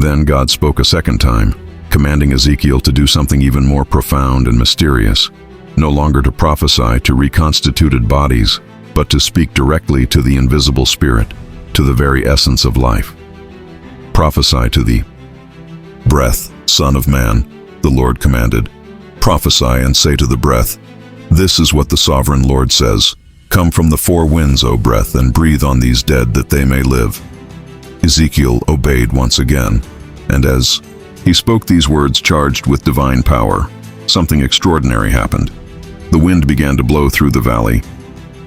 Then God spoke a second time, commanding Ezekiel to do something even more profound and mysterious, no longer to prophesy to reconstituted bodies, but to speak directly to the invisible spirit, to the very essence of life. Prophesy to the breath, Son of Man, the Lord commanded. Prophesy and say to the breath, "This is what the sovereign Lord says. Come from the four winds, O breath, and breathe on these dead that they may live." Ezekiel obeyed once again, and as he spoke these words charged with divine power, something extraordinary happened. The wind began to blow through the valley.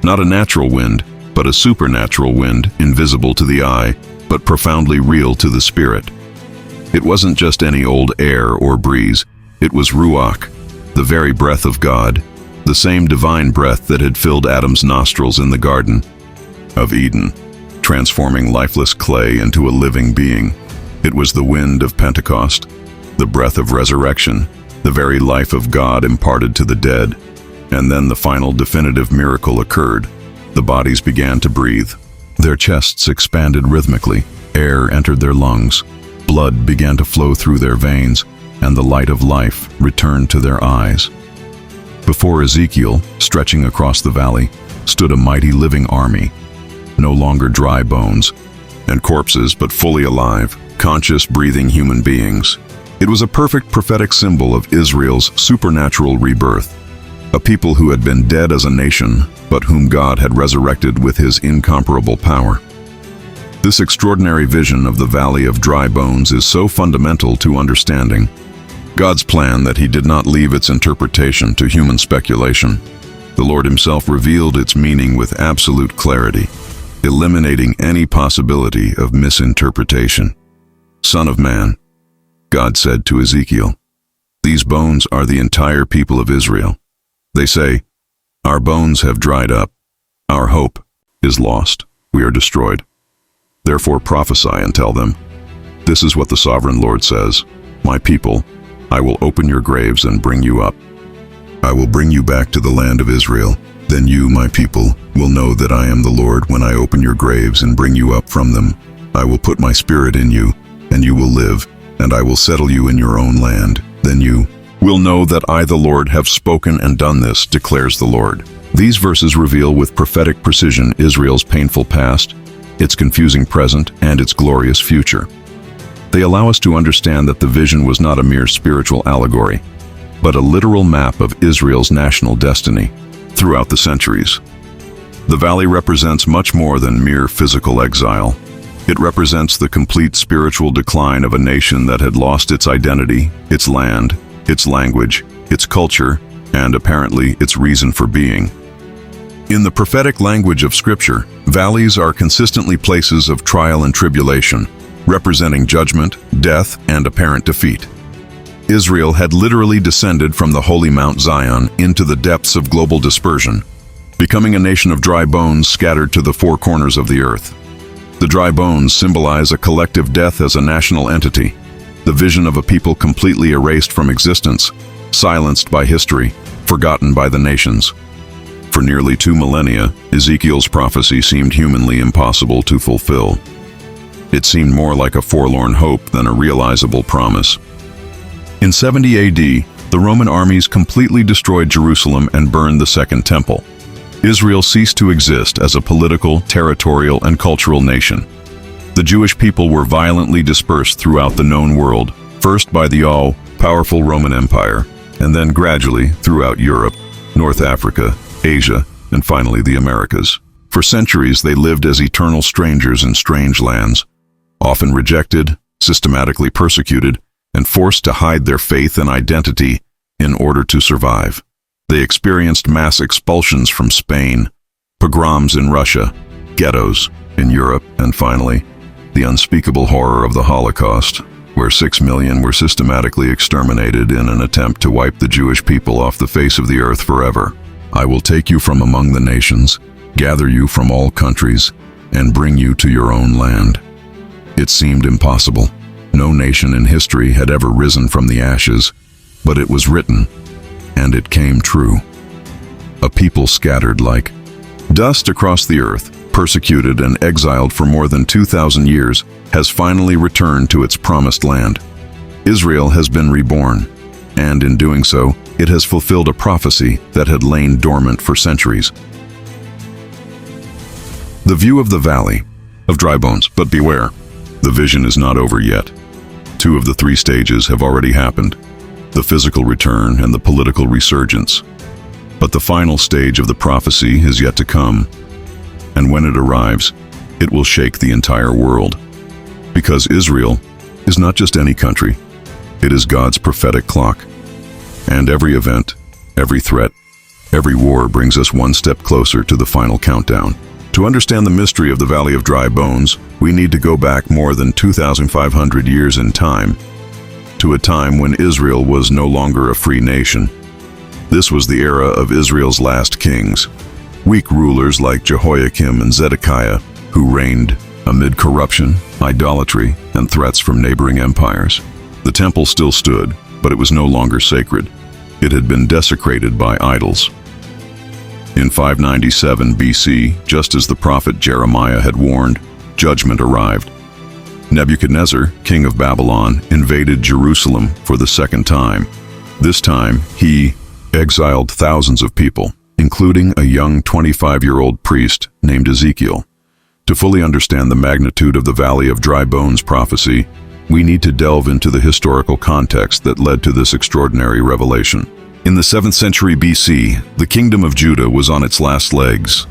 Not a natural wind, but a supernatural wind, invisible to the eye, but profoundly real to the spirit. It wasn't just any old air or breeze. It was Ruach, the very breath of God, the same divine breath that had filled Adam's nostrils in the Garden of Eden, transforming lifeless clay into a living being. It was the wind of Pentecost, the breath of resurrection, the very life of God imparted to the dead. And then the final definitive miracle occurred. The bodies began to breathe. Their chests expanded rhythmically, air entered their lungs, blood began to flow through their veins, and the light of life returned to their eyes. Before Ezekiel, stretching across the valley, stood a mighty living army, no longer dry bones and corpses, but fully alive, conscious, breathing human beings. It was a perfect prophetic symbol of Israel's supernatural rebirth, a people who had been dead as a nation, but whom God had resurrected with his incomparable power. This extraordinary vision of the Valley of Dry Bones is so fundamental to understanding God's plan that he did not leave its interpretation to human speculation. The Lord himself revealed its meaning with absolute clarity, eliminating any possibility of misinterpretation. "Son of man," God said to Ezekiel, "these bones are the entire people of Israel. They say, 'Our bones have dried up. Our hope is lost. We are destroyed.' Therefore prophesy and tell them, 'This is what the sovereign Lord says. My people, I will open your graves and bring you up. I will bring you back to the land of Israel. Then you, my people, will know that I am the Lord when I open your graves and bring you up from them. I will put my spirit in you, and you will live, and I will settle you in your own land. Then you will know that I, the Lord, have spoken and done this, declares the Lord." These verses reveal with prophetic precision Israel's painful past, its confusing present, and its glorious future. They allow us to understand that the vision was not a mere spiritual allegory, but a literal map of Israel's national destiny throughout the centuries. The valley represents much more than mere physical exile. It represents the complete spiritual decline of a nation that had lost its identity, its land, its language, its culture, and apparently its reason for being. In the prophetic language of Scripture, valleys are consistently places of trial and tribulation, representing judgment, death, and apparent defeat. Israel had literally descended from the holy Mount Zion into the depths of global dispersion, becoming a nation of dry bones scattered to the four corners of the earth. The dry bones symbolize a collective death as a national entity, the vision of a people completely erased from existence, silenced by history, forgotten by the nations. For nearly 2 millennia, Ezekiel's prophecy seemed humanly impossible to fulfill. It seemed more like a forlorn hope than a realizable promise. In 70 AD, the Roman armies completely destroyed Jerusalem and burned the Second Temple. Israel ceased to exist as a political, territorial, and cultural nation. The Jewish people were violently dispersed throughout the known world, first by the all-powerful Roman Empire, and then gradually throughout Europe, North Africa, Asia, and finally the Americas. For centuries, they lived as eternal strangers in strange lands, often rejected, systematically persecuted, and forced to hide their faith and identity in order to survive. They experienced mass expulsions from Spain, pogroms in Russia, ghettos in Europe, and finally, the unspeakable horror of the Holocaust, where 6 million were systematically exterminated in an attempt to wipe the Jewish people off the face of the earth forever. "I will take you from among the nations, gather you from all countries, and bring you to your own land." It seemed impossible. No nation in history had ever risen from the ashes, but it was written, and it came true. A people scattered like dust across the earth, persecuted and exiled for more than 2,000 years, has finally returned to its promised land. Israel has been reborn, and in doing so, it has fulfilled a prophecy that had lain dormant for centuries. The view of the valley of dry bones, but beware, the vision is not over yet. 2 of the 3 stages have already happened, the physical return and the political resurgence. But the final stage of the prophecy is yet to come, and when it arrives, it will shake the entire world. Because Israel is not just any country, it is God's prophetic clock. And every event, every threat, every war brings us one step closer to the final countdown. To understand the mystery of the Valley of Dry Bones, we need to go back more than 2,500 years in time, to a time when Israel was no longer a free nation. This was the era of Israel's last kings, weak rulers like Jehoiakim and Zedekiah, who reigned amid corruption, idolatry, and threats from neighboring empires. The temple still stood, but it was no longer sacred. It had been desecrated by idols. In 597 BC, just as the prophet Jeremiah had warned, judgment arrived. Nebuchadnezzar, king of Babylon, invaded Jerusalem for the second time. This time, he exiled thousands of people, including a young 25-year-old priest named Ezekiel. To fully understand the magnitude of the Valley of Dry Bones prophecy, we need to delve into the historical context that led to this extraordinary revelation. In the 7th century BC, the kingdom of Judah was on its last legs.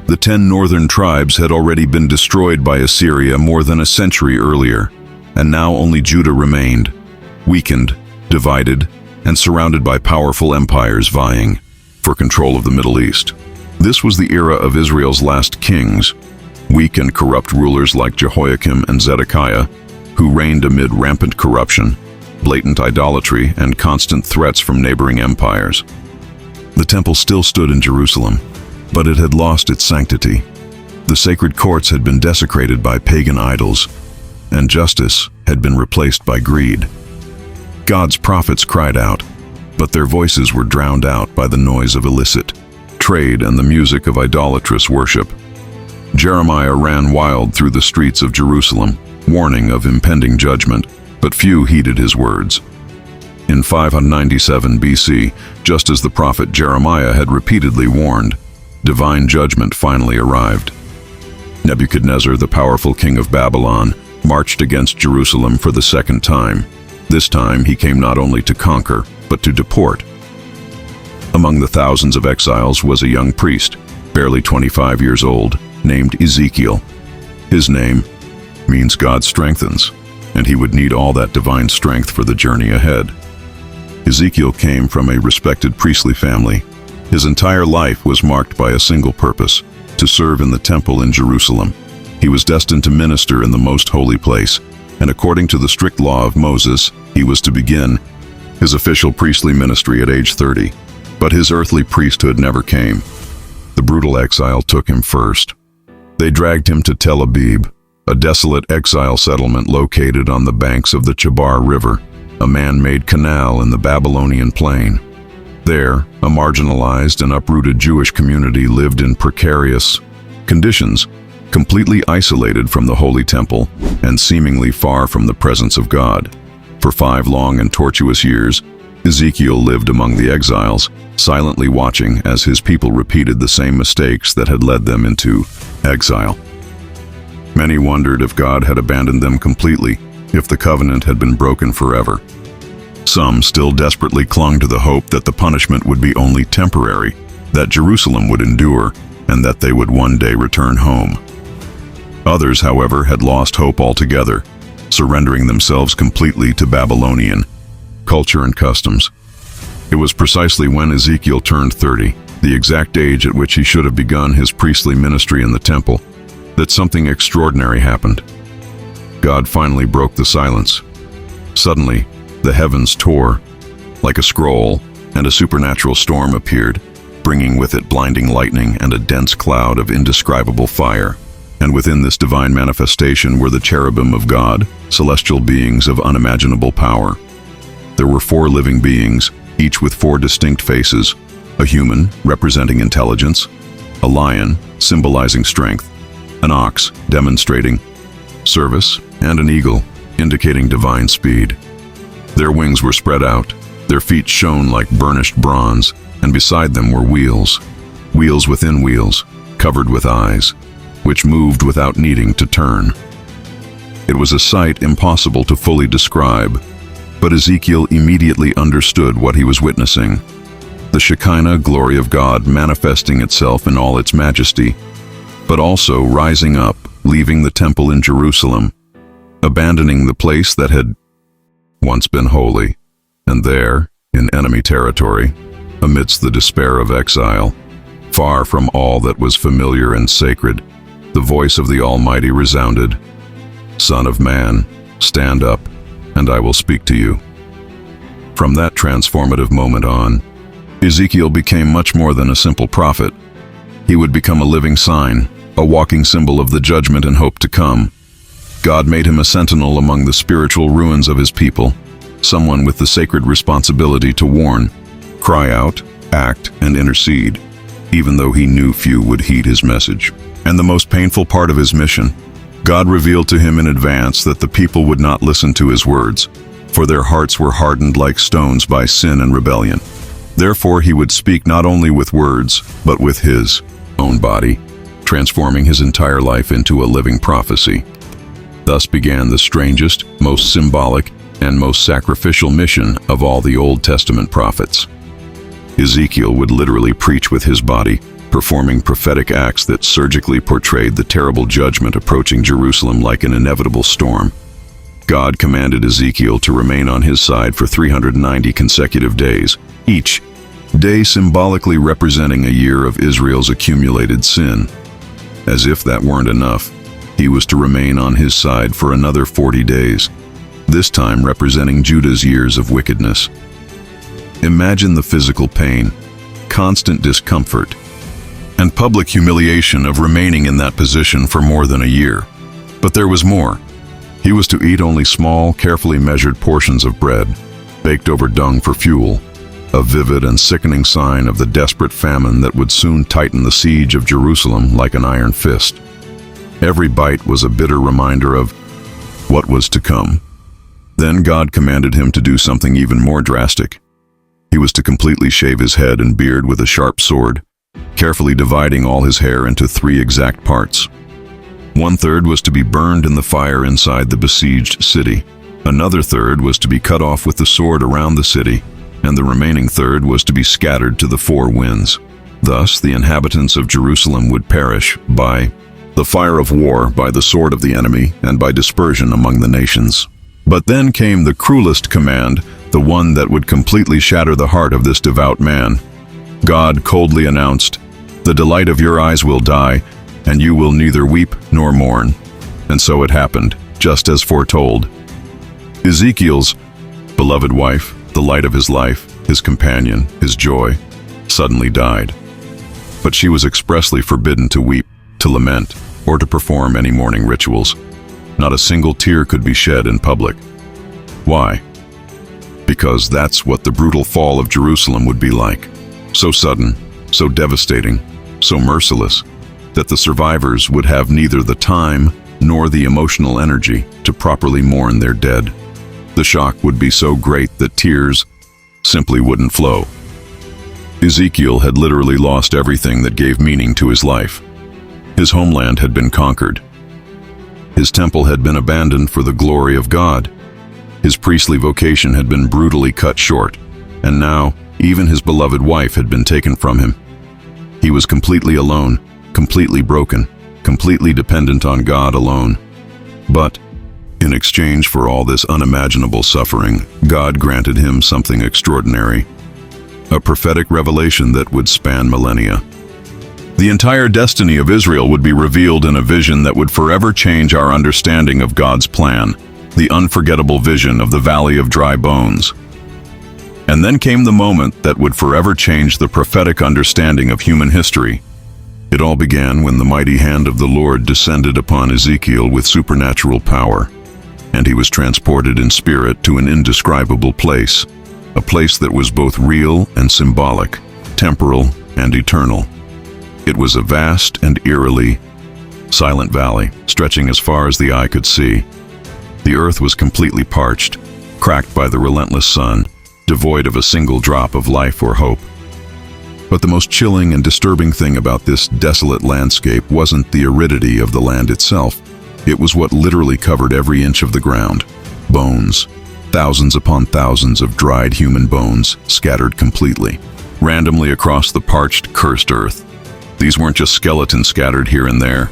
The 10 northern tribes had already been destroyed by Assyria more than a century earlier, and now only Judah remained, weakened, divided, and surrounded by powerful empires vying for control of the Middle East. This was the era of Israel's last kings, weak and corrupt rulers like Jehoiakim and Zedekiah, who reigned amid rampant corruption, blatant idolatry, and constant threats from neighboring empires. The temple still stood in Jerusalem, but it had lost its sanctity. The sacred courts had been desecrated by pagan idols, and justice had been replaced by greed. God's prophets cried out, but their voices were drowned out by the noise of illicit trade and the music of idolatrous worship. Jeremiah ran wild through the streets of Jerusalem, warning of impending judgment, but few heeded his words. In 597 BC, just as the prophet Jeremiah had repeatedly warned, divine judgment finally arrived. Nebuchadnezzar, the powerful king of Babylon, marched against Jerusalem for the second time. This time he came not only to conquer, but to deport. Among the thousands of exiles was a young priest, barely 25 years old, named Ezekiel. His name means God strengthens, and he would need all that divine strength for the journey ahead. Ezekiel came from a respected priestly family. His entire life was marked by a single purpose: to serve in the temple in Jerusalem. He was destined to minister in the most holy place, and according to the strict law of Moses, he was to begin his official priestly ministry at age 30. But his earthly priesthood never came. The brutal exile took him first. They dragged him to Tel Aviv, a desolate exile settlement located on the banks of the Chebar River, a man-made canal in the Babylonian plain. There, a marginalized and uprooted Jewish community lived in precarious conditions, completely isolated from the Holy Temple and seemingly far from the presence of God. For 5 long and tortuous years, Ezekiel lived among the exiles, silently watching as his people repeated the same mistakes that had led them into exile. Many wondered if God had abandoned them completely, if the covenant had been broken forever. Some still desperately clung to the hope that the punishment would be only temporary, that Jerusalem would endure, and that they would one day return home. Others, however, had lost hope altogether, surrendering themselves completely to Babylonian culture and customs. It was precisely when Ezekiel turned 30, the exact age at which he should have begun his priestly ministry in the temple, that something extraordinary happened. God finally broke the silence. Suddenly, the heavens tore like a scroll, and a supernatural storm appeared, bringing with it blinding lightning and a dense cloud of indescribable fire. And within this divine manifestation were the cherubim of God, celestial beings of unimaginable power. There were 4 living beings, each with 4 distinct faces: a human, representing intelligence; a lion, symbolizing strength; an ox, demonstrating service, and an eagle, indicating divine speed. Their wings were spread out, their feet shone like burnished bronze, and beside them were wheels, wheels within wheels, covered with eyes, which moved without needing to turn. It was a sight impossible to fully describe, but Ezekiel immediately understood what he was witnessing. The Shekinah glory of God manifesting itself in all its majesty, but also rising up, leaving the temple in Jerusalem, abandoning the place that had once been holy, and there, in enemy territory, amidst the despair of exile, far from all that was familiar and sacred, the voice of the Almighty resounded, "Son of man, stand up, and I will speak to you." From that transformative moment on, Ezekiel became much more than a simple prophet. He would become a living sign, a walking symbol of the judgment and hope to come. God made him a sentinel among the spiritual ruins of his people, someone with the sacred responsibility to warn, cry out, act, and intercede, even though he knew few would heed his message. And the most painful part of his mission, God revealed to him in advance that the people would not listen to his words, for their hearts were hardened like stones by sin and rebellion. Therefore he would speak not only with words, but with his own body, transforming his entire life into a living prophecy. Thus began the strangest, most symbolic, and most sacrificial mission of all the Old Testament prophets. Ezekiel would literally preach with his body, performing prophetic acts that surgically portrayed the terrible judgment approaching Jerusalem like an inevitable storm. God commanded Ezekiel to remain on his side for 390 consecutive days, each day symbolically representing a year of Israel's accumulated sin. As if that weren't enough, he was to remain on his side for another 40 days, this time representing Judah's years of wickedness. Imagine the physical pain, constant discomfort, and public humiliation of remaining in that position for more than a year. But there was more. He was to eat only small, carefully measured portions of bread, baked over dung for fuel, a vivid and sickening sign of the desperate famine that would soon tighten the siege of Jerusalem like an iron fist. Every bite was a bitter reminder of what was to come. Then God commanded him to do something even more drastic. He was to completely shave his head and beard with a sharp sword, carefully dividing all his hair into 3 exact parts. 1/3 was to be burned in the fire inside the besieged city. Another 1/3 was to be cut off with the sword around the city, and the remaining 1/3 was to be scattered to the 4 winds. Thus, the inhabitants of Jerusalem would perish by the fire of war, by the sword of the enemy, and by dispersion among the nations. But then came the cruelest command, the one that would completely shatter the heart of this devout man. God coldly announced, "The delight of your eyes will die, and you will neither weep nor mourn." And so it happened, just as foretold. Ezekiel's beloved wife, the light of his life, his companion, his joy, suddenly died. But she was expressly forbidden to weep, to lament, or to perform any mourning rituals. Not a single tear could be shed in public. Why? Because that's what the brutal fall of Jerusalem would be like. So sudden, so devastating, so merciless, that the survivors would have neither the time nor the emotional energy to properly mourn their dead. The shock would be so great that tears simply wouldn't flow. Ezekiel had literally lost everything that gave meaning to his life. His homeland had been conquered. His temple had been abandoned for the glory of God. His priestly vocation had been brutally cut short, and now even his beloved wife had been taken from him. He was completely alone, completely broken, completely dependent on God alone. But in exchange for all this unimaginable suffering, God granted him something extraordinary, a prophetic revelation that would span millennia. The entire destiny of Israel would be revealed in a vision that would forever change our understanding of God's plan, the unforgettable vision of the Valley of Dry Bones. And then came the moment that would forever change the prophetic understanding of human history. It all began when the mighty hand of the Lord descended upon Ezekiel with supernatural power, and he was transported in spirit to an indescribable place, a place that was both real and symbolic, temporal and eternal. It was a vast and eerily silent valley, stretching as far as the eye could see. The earth was completely parched, cracked by the relentless sun, devoid of a single drop of life or hope. But the most chilling and disturbing thing about this desolate landscape wasn't the aridity of the land itself. It was what literally covered every inch of the ground. Bones. Thousands upon thousands of dried human bones scattered completely, randomly across the parched, cursed earth. These weren't just skeletons scattered here and there.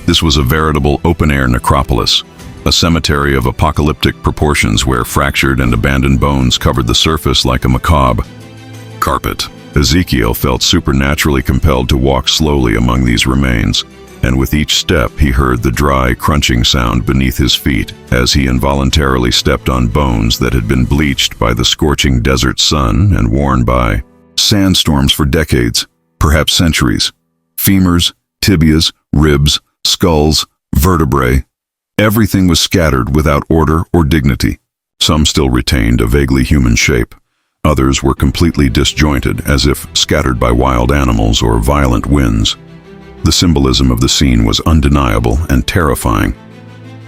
This was a veritable open-air necropolis, a cemetery of apocalyptic proportions where fractured and abandoned bones covered the surface like a macabre carpet. Ezekiel felt supernaturally compelled to walk slowly among these remains, and with each step he heard the dry, crunching sound beneath his feet as he involuntarily stepped on bones that had been bleached by the scorching desert sun and worn by sandstorms for decades, perhaps centuries. Femurs, tibias, ribs, skulls, vertebrae. Everything was scattered without order or dignity. Some still retained a vaguely human shape. Others were completely disjointed, as if scattered by wild animals or violent winds. The symbolism of the scene was undeniable and terrifying.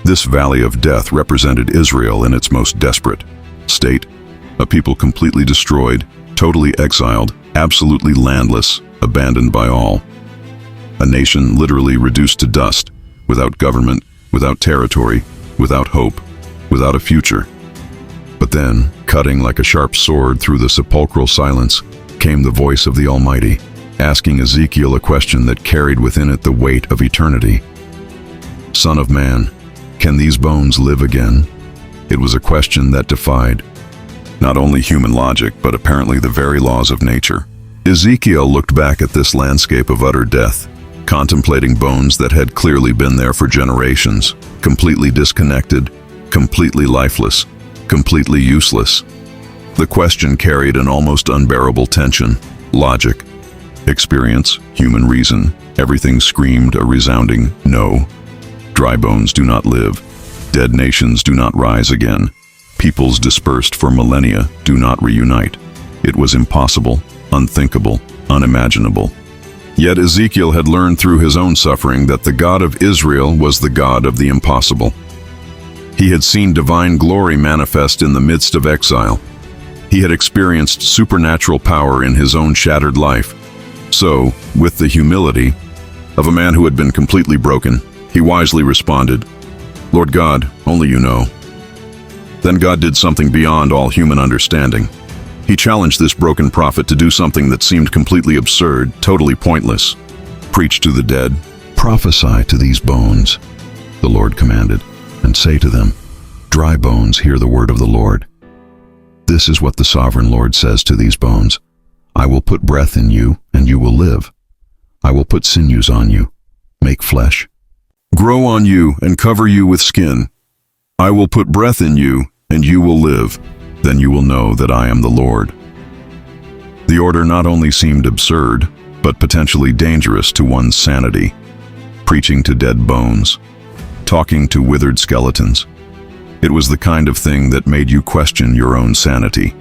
This valley of death represented Israel in its most desperate state, a people completely destroyed, totally exiled, absolutely landless, abandoned by all. A nation literally reduced to dust, without government, without territory, without hope, without a future. But then, cutting like a sharp sword through the sepulchral silence, came the voice of the Almighty, asking Ezekiel a question that carried within it the weight of eternity. Son of man, can these bones live again? It was a question that defied not only human logic, but apparently the very laws of nature. Ezekiel looked back at this landscape of utter death, contemplating bones that had clearly been there for generations, completely disconnected, completely lifeless, completely useless. The question carried an almost unbearable tension. Logic, experience, human reason, everything screamed a resounding no. Dry bones do not live. Dead nations do not rise again. Peoples dispersed for millennia do not reunite. It was impossible, unthinkable, unimaginable. Yet Ezekiel had learned through his own suffering that the God of Israel was the God of the impossible. He had seen divine glory manifest in the midst of exile. He had experienced supernatural power in his own shattered life. So, with the humility of a man who had been completely broken, he wisely responded, "Lord God, only you know." Then God did something beyond all human understanding. He challenged this broken prophet to do something that seemed completely absurd, totally pointless. Preach to the dead. Prophesy to these bones, the Lord commanded, and say to them, "Dry bones, hear the word of the Lord. This is what the sovereign Lord says to these bones. I will put breath in you, and you will live. I will put sinews on you, make flesh. Grow on you and cover you with skin. I will put breath in you, and you will live. Then you will know that I am the Lord." The order not only seemed absurd, but potentially dangerous to one's sanity. Preaching to dead bones, talking to withered skeletons. It was the kind of thing that made you question your own sanity.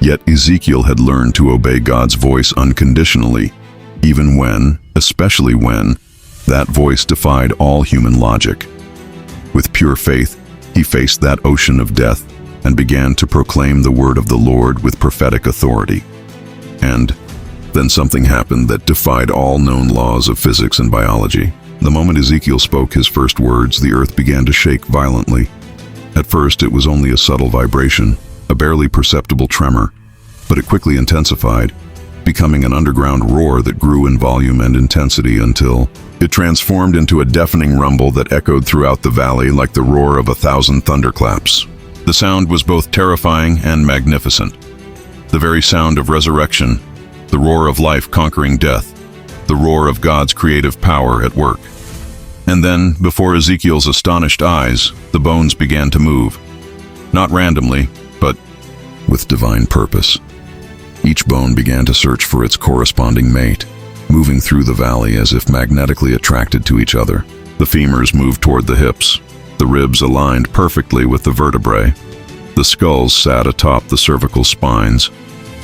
Yet Ezekiel had learned to obey God's voice unconditionally, even when, especially when, that voice defied all human logic. With pure faith, he faced that ocean of death and began to proclaim the word of the Lord with prophetic authority. And then something happened that defied all known laws of physics and biology. The moment Ezekiel spoke his first words, the earth began to shake violently. At first, it was only a subtle vibration, a barely perceptible tremor, but it quickly intensified, becoming an underground roar that grew in volume and intensity until it transformed into a deafening rumble that echoed throughout the valley like the roar of 1,000 thunderclaps. The sound was both terrifying and magnificent. The very sound of resurrection, the roar of life conquering death, the roar of God's creative power at work. And then, before Ezekiel's astonished eyes, the bones began to move. Not randomly, but with divine purpose. Each bone began to search for its corresponding mate, moving through the valley as if magnetically attracted to each other. The femurs moved toward the hips. The ribs aligned perfectly with the vertebrae. The skulls sat atop the cervical spines.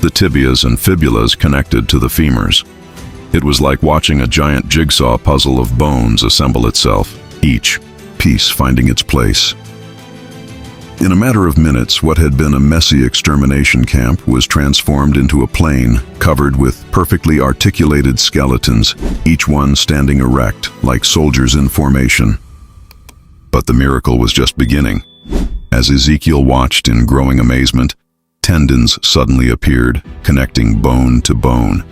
The tibias and fibulas connected to the femurs. It was like watching a giant jigsaw puzzle of bones assemble itself, each piece finding its place. In a matter of minutes, what had been a messy extermination camp was transformed into a plain covered with perfectly articulated skeletons, each one standing erect, like soldiers in formation. But the miracle was just beginning. As Ezekiel watched in growing amazement, tendons suddenly appeared, connecting bone to bone.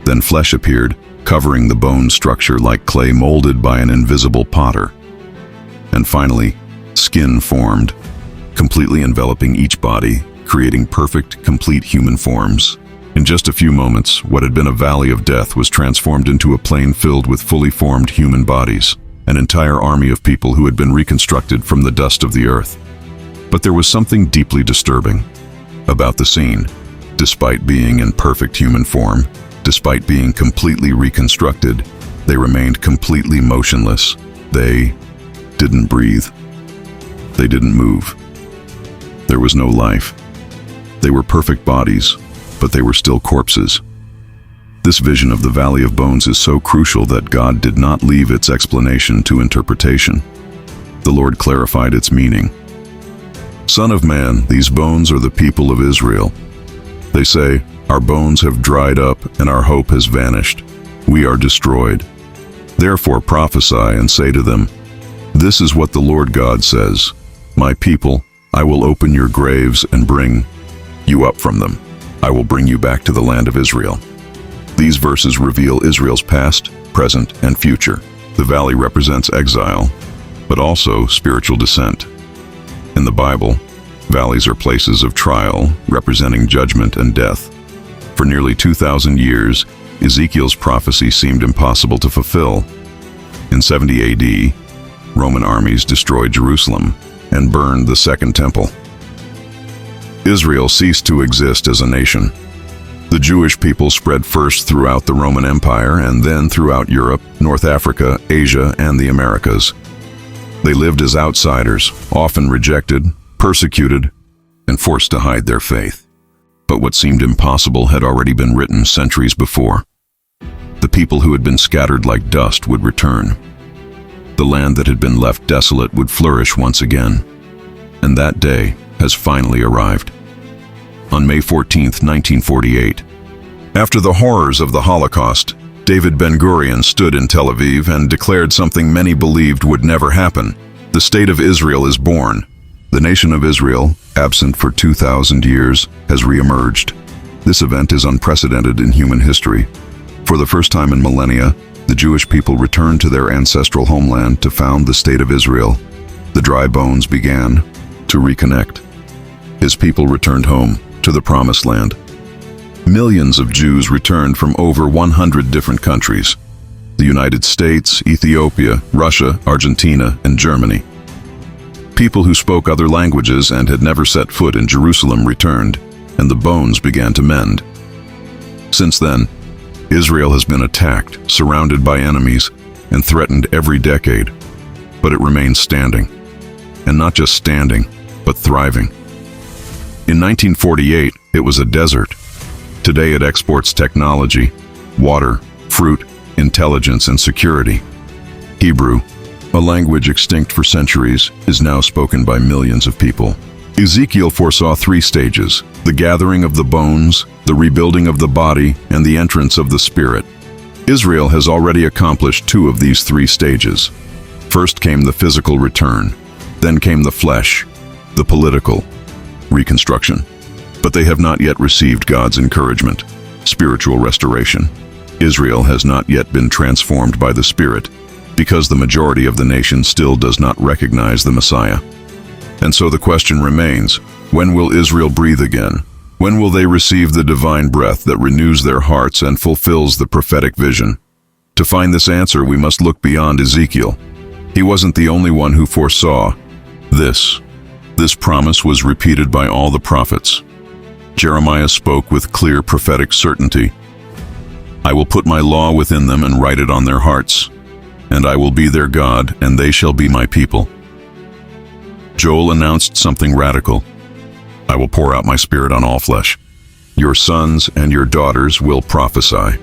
Then flesh appeared, covering the bone structure like clay molded by an invisible potter. And finally, skin formed, completely enveloping each body, creating perfect, complete human forms. In just a few moments, what had been a valley of death was transformed into a plain filled with fully formed human bodies, an entire army of people who had been reconstructed from the dust of the earth. But there was something deeply disturbing about the scene. Despite being in perfect human form, despite being completely reconstructed, they remained completely motionless. They didn't breathe. They didn't move. There was no life. They were perfect bodies, but they were still corpses. This vision of the Valley of Bones is so crucial that God did not leave its explanation to interpretation. The Lord clarified its meaning. "Son of man, these bones are the people of Israel. They say, 'Our bones have dried up and our hope has vanished. We are destroyed.' Therefore prophesy and say to them, 'This is what the Lord God says. My people, I will open your graves and bring you up from them. I will bring you back to the land of Israel.'" These verses reveal Israel's past, present, and future. The valley represents exile, but also spiritual descent. In the Bible, valleys are places of trial, representing judgment and death. For nearly 2,000 years, Ezekiel's prophecy seemed impossible to fulfill. In 70 AD, Roman armies destroyed Jerusalem and burned the Second Temple. Israel ceased to exist as a nation. The Jewish people spread first throughout the Roman Empire and then throughout Europe, North Africa, Asia, and the Americas. They lived as outsiders, often rejected, persecuted, and forced to hide their faith. But what seemed impossible had already been written centuries before. The people who had been scattered like dust would return. The land that had been left desolate would flourish once again. And that day has finally arrived. On May 14, 1948, after the horrors of the Holocaust, David Ben-Gurion stood in Tel Aviv and declared something many believed would never happen. The State of Israel is born. The nation of Israel, absent for 2,000 years, has re-emerged. This event is unprecedented in human history. For the first time in millennia, the Jewish people returned to their ancestral homeland to found the State of Israel. The dry bones began to reconnect. His people returned home to the Promised Land. Millions of Jews returned from over 100 different countries: the United States, Ethiopia, Russia, Argentina, and Germany. People who spoke other languages and had never set foot in Jerusalem returned, and the bones began to mend. Since then, Israel has been attacked, surrounded by enemies, and threatened every decade. But it remains standing. And not just standing, but thriving. In 1948, it was a desert. Today it exports technology, water, fruit, intelligence, and security. Hebrew, a language extinct for centuries, is now spoken by millions of people. Ezekiel foresaw 3 stages: the gathering of the bones, the rebuilding of the body, and the entrance of the Spirit. Israel has already accomplished 2 of these 3 stages. First came the physical return, then came the flesh, the political reconstruction. But they have not yet received God's encouragement, spiritual restoration. Israel has not yet been transformed by the Spirit, because the majority of the nation still does not recognize the Messiah. And so the question remains, when will Israel breathe again? When will they receive the divine breath that renews their hearts and fulfills the prophetic vision? To find this answer, we must look beyond Ezekiel. He wasn't the only one who foresaw this. This promise was repeated by all the prophets. Jeremiah spoke with clear prophetic certainty. "I will put my law within them and write it on their hearts, and I will be their God, and they shall be my people." Joel announced something radical. "I will pour out my spirit on all flesh. Your sons and your daughters will prophesy."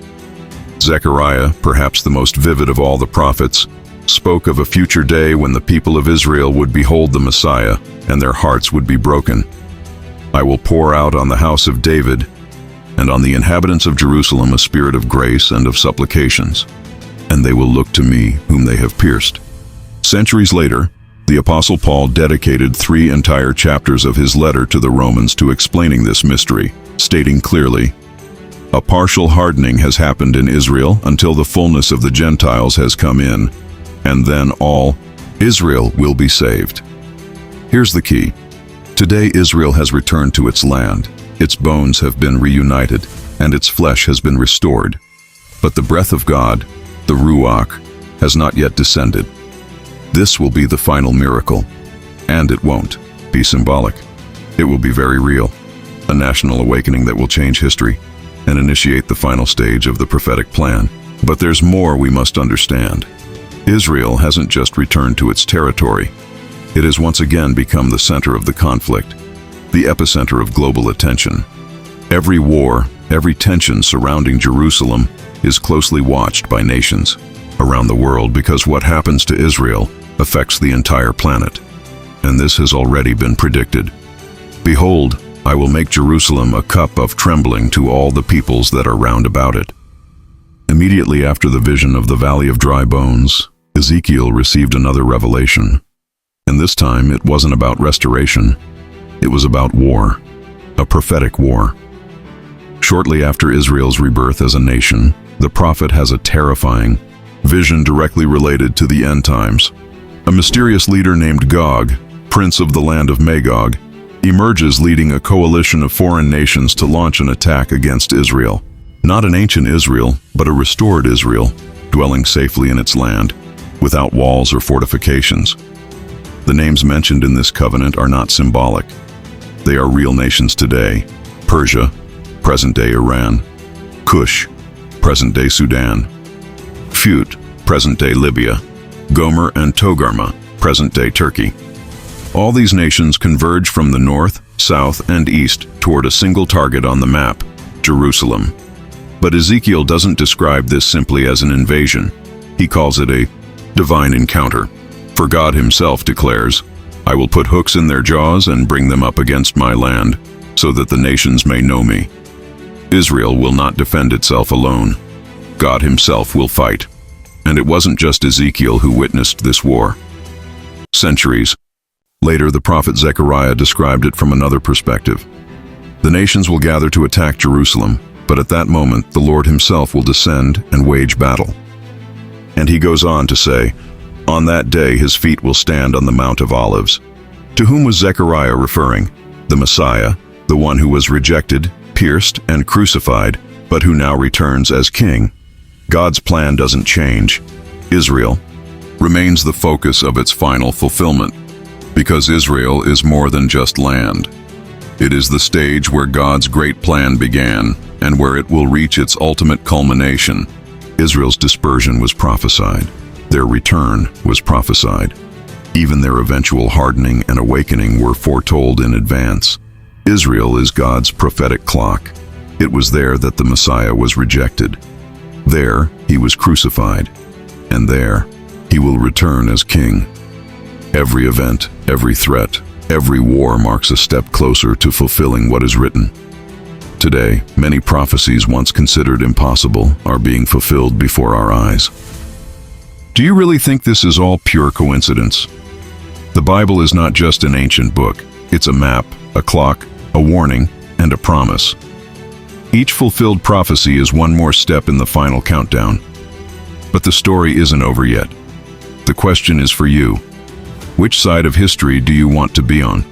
Zechariah, perhaps the most vivid of all the prophets, spoke of a future day when the people of Israel would behold the Messiah and their hearts would be broken. I will pour out on the house of David and on the inhabitants of Jerusalem a spirit of grace and of supplications, and they will look to me whom they have pierced. Centuries later, the Apostle Paul dedicated 3 entire chapters of his letter to the Romans to explaining this mystery, stating clearly, "A partial hardening has happened in Israel until the fullness of the Gentiles has come in, and then all Israel will be saved." Here's the key. Today Israel has returned to its land, its bones have been reunited, and its flesh has been restored. But the breath of God, the Ruach, has not yet descended. This will be the final miracle, and it won't be symbolic. It will be very real, a national awakening that will change history and initiate the final stage of the prophetic plan. But there's more we must understand. Israel hasn't just returned to its territory. It has once again become the center of the conflict, the epicenter of global attention. Every war, every tension surrounding Jerusalem is closely watched by nations around the world because what happens to Israel affects the entire planet. And this has already been predicted. "Behold, I will make Jerusalem a cup of trembling to all the peoples that are round about it." Immediately after the vision of the Valley of Dry Bones, Ezekiel received another revelation. And this time it wasn't about restoration. It was about war, a prophetic war. Shortly after Israel's rebirth as a nation, the prophet has a terrifying vision directly related to the end times. A mysterious leader named Gog, prince of the land of Magog, emerges leading a coalition of foreign nations to launch an attack against Israel. Not an ancient Israel, but a restored Israel, dwelling safely in its land, without walls or fortifications. The names mentioned in this covenant are not symbolic. They are real nations today: Persia, present-day Iran; Cush, present-day Sudan; Phut, present-day Libya; Gomer and Togarmah, present-day Turkey. All these nations converge from the north, south, and east toward a single target on the map, Jerusalem. But Ezekiel doesn't describe this simply as an invasion. He calls it a divine encounter. For God himself declares, "I will put hooks in their jaws and bring them up against my land, so that the nations may know me." Israel will not defend itself alone. God himself will fight. And it wasn't just Ezekiel who witnessed this war. Centuries later, the prophet Zechariah described it from another perspective. The nations will gather to attack Jerusalem, but at that moment the Lord himself will descend and wage battle. And he goes on to say, "On that day his feet will stand on the Mount of Olives." To whom was Zechariah referring? The Messiah, the one who was rejected, pierced, and crucified, but who now returns as king. God's plan doesn't change. Israel remains the focus of its final fulfillment, because Israel is more than just land. It is the stage where God's great plan began and where it will reach its ultimate culmination. Israel's dispersion was prophesied. Their return was prophesied. Even their eventual hardening and awakening were foretold in advance. Israel is God's prophetic clock. It was there that the Messiah was rejected. There he was crucified, and there he will return as king. Every event, every threat, every war marks a step closer to fulfilling what is written. Today, many prophecies once considered impossible are being fulfilled before our eyes. Do you really think this is all pure coincidence? The Bible is not just an ancient book. It's a map, a clock, a warning, and a promise. Each fulfilled prophecy is one more step in the final countdown. But the story isn't over yet. The question is for you. Which side of history do you want to be on?